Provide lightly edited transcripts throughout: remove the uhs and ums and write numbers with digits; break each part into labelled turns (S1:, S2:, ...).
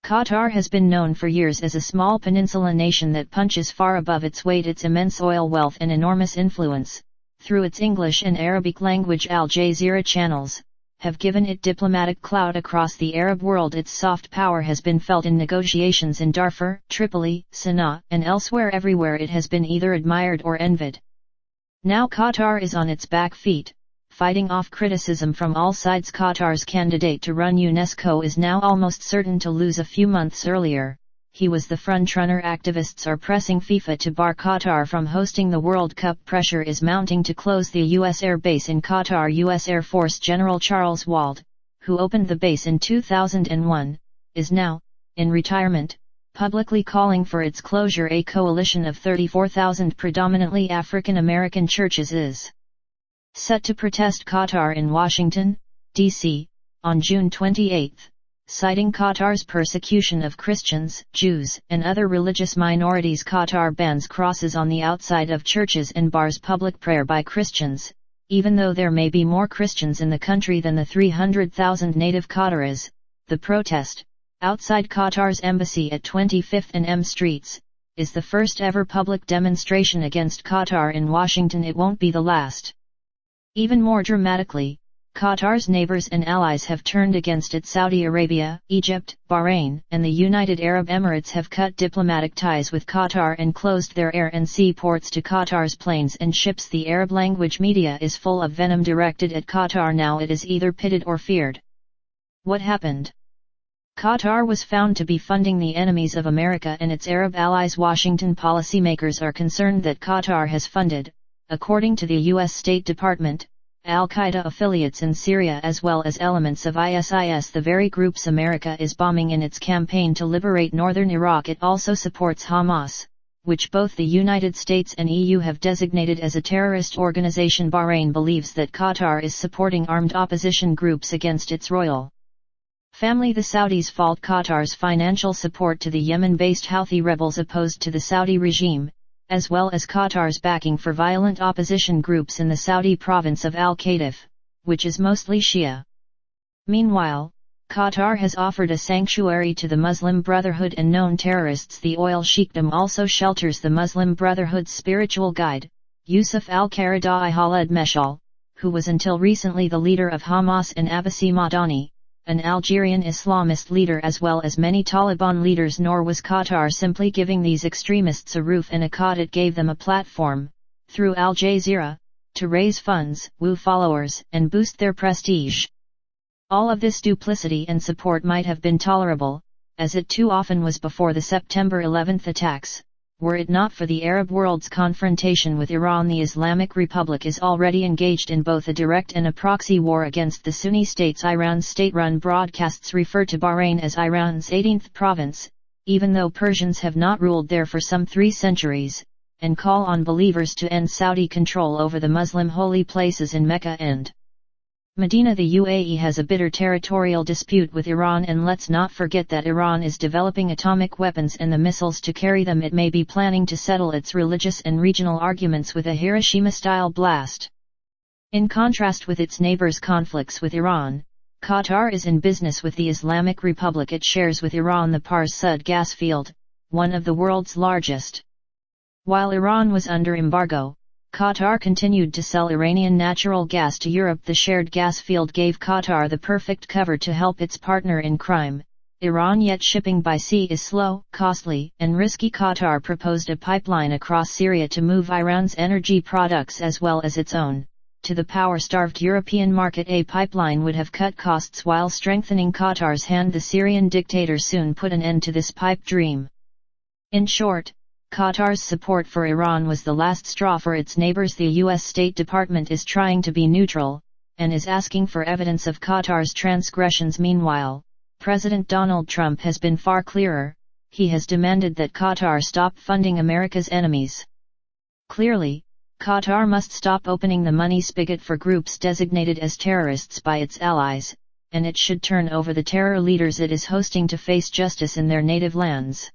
S1: Qatar has been known for years as a small peninsula nation that punches far above its weight. Its immense oil wealth and enormous influence, through its English and Arabic language Al Jazeera channels, have given it diplomatic clout across the Arab world. Its soft power has been felt in negotiations in Darfur, Tripoli, Sanaa, and elsewhere. Everywhere it has been either admired or envied. Now Qatar is on its back feet, fighting off criticism from all sides. Qatar's candidate to run UNESCO is now almost certain to lose. A few months earlier, he was the frontrunner. Activists are pressing FIFA to bar Qatar from hosting the World Cup. Pressure is mounting to close the U.S. Air Base in Qatar. U.S. Air Force General Charles Wald, who opened the base in 2001, is now, in retirement, publicly calling for its closure. A coalition of 34,000 predominantly African American churches is set to protest Qatar in Washington, D.C., on June 28, citing Qatar's persecution of Christians, Jews, and other religious minorities. Qatar bans crosses on the outside of churches and bars public prayer by Christians, even though there may be more Christians in the country than the 300,000 native Qataris. The protest, outside Qatar's embassy at 25th and M Streets, is the first ever public demonstration against Qatar in Washington. It won't be the last. Even more dramatically, Qatar's neighbors and allies have turned against it. Saudi Arabia, Egypt, Bahrain, and the United Arab Emirates have cut diplomatic ties with Qatar and closed their air and sea ports to Qatar's planes and ships. The Arab language media is full of venom directed at Qatar. Now it is either pitied or feared. What happened? Qatar was found to be funding the enemies of America and its Arab allies. Washington policymakers are concerned that Qatar has funded, according to the U.S. State Department, Al-Qaeda affiliates in Syria as well as elements of ISIS, the very groups America is bombing in its campaign to liberate northern Iraq. It also supports Hamas, which both the United States and EU have designated as a terrorist organization. Bahrain believes that Qatar is supporting armed opposition groups against its royal family. The Saudis fault Qatar's financial support to the Yemen-based Houthi rebels opposed to the Saudi regime, as well as Qatar's backing for violent opposition groups in the Saudi province of Al-Qatif, which is mostly Shia. Meanwhile, Qatar has offered a sanctuary to the Muslim Brotherhood and known terrorists. The oil sheikdom also shelters the Muslim Brotherhood's spiritual guide, Yusuf al-Qaradawi Khaled Meshal, who was until recently the leader of Hamas, and Abbasi Madani, an Algerian Islamist leader, as well as many Taliban leaders. Nor was Qatar simply giving these extremists a roof and a cot. It gave them a platform, through Al Jazeera, to raise funds, woo followers, and boost their prestige. All of this duplicity and support might have been tolerable, as it too often was before the September 11 attacks, were it not for the Arab world's confrontation with Iran. The Islamic Republic is already engaged in both a direct and a proxy war against the Sunni states. Iran's state-run broadcasts refer to Bahrain as Iran's 18th province, even though Persians have not ruled there for some 3 centuries, and call on believers to end Saudi control over the Muslim holy places in Mecca and Medina. The UAE has a bitter territorial dispute with Iran, and let's not forget that Iran is developing atomic weapons and the missiles to carry them. It may be planning to settle its religious and regional arguments with a Hiroshima-style blast. In contrast with its neighbors' conflicts with Iran, Qatar is in business with the Islamic Republic. It shares with Iran the Pars Sud gas field, one of the world's largest. While Iran was under embargo, Qatar continued to sell Iranian natural gas to Europe. The shared gas field gave Qatar the perfect cover to help its partner in crime, Iran. Yet shipping by sea is slow, costly, and risky. Qatar proposed a pipeline across Syria to move Iran's energy products as well as its own to the power-starved European market. A pipeline would have cut costs while strengthening Qatar's hand. The Syrian dictator soon put an end to this pipe dream. In short, Qatar's support for Iran was the last straw for its neighbors. The U.S. State Department is trying to be neutral, and is asking for evidence of Qatar's transgressions. Meanwhile, President Donald Trump has been far clearer. He has demanded that Qatar stop funding America's enemies. Clearly, Qatar must stop opening the money spigot for groups designated as terrorists by its allies, and it should turn over the terror leaders it is hosting to face justice in their native lands.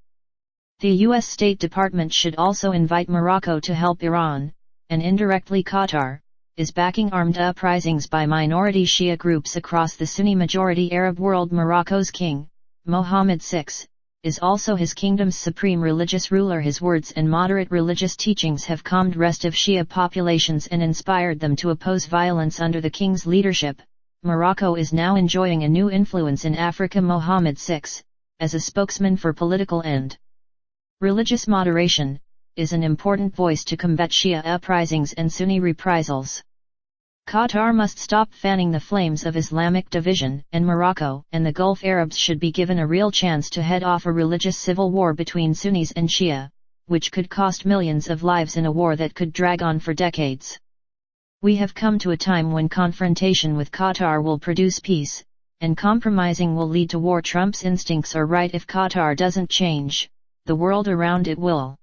S1: The U.S. State Department should also invite Morocco to help. Iran, and indirectly Qatar, is backing armed uprisings by minority Shia groups across the Sunni-majority Arab world. Morocco's king, Mohammed VI, is also his kingdom's supreme religious ruler. His words and moderate religious teachings have calmed restive Shia populations and inspired them to oppose violence under the king's leadership. Morocco is now enjoying a new influence in Africa. Mohammed VI, as a spokesman for political and religious moderation, is an important voice to combat Shia uprisings and Sunni reprisals. Qatar must stop fanning the flames of Islamic division, and Morocco and the Gulf Arabs should be given a real chance to head off a religious civil war between Sunnis and Shia, which could cost millions of lives in a war that could drag on for decades. We have come to a time when confrontation with Qatar will produce peace, and compromising will lead to war. Trump's instincts are right. If Qatar doesn't change, the world around it will.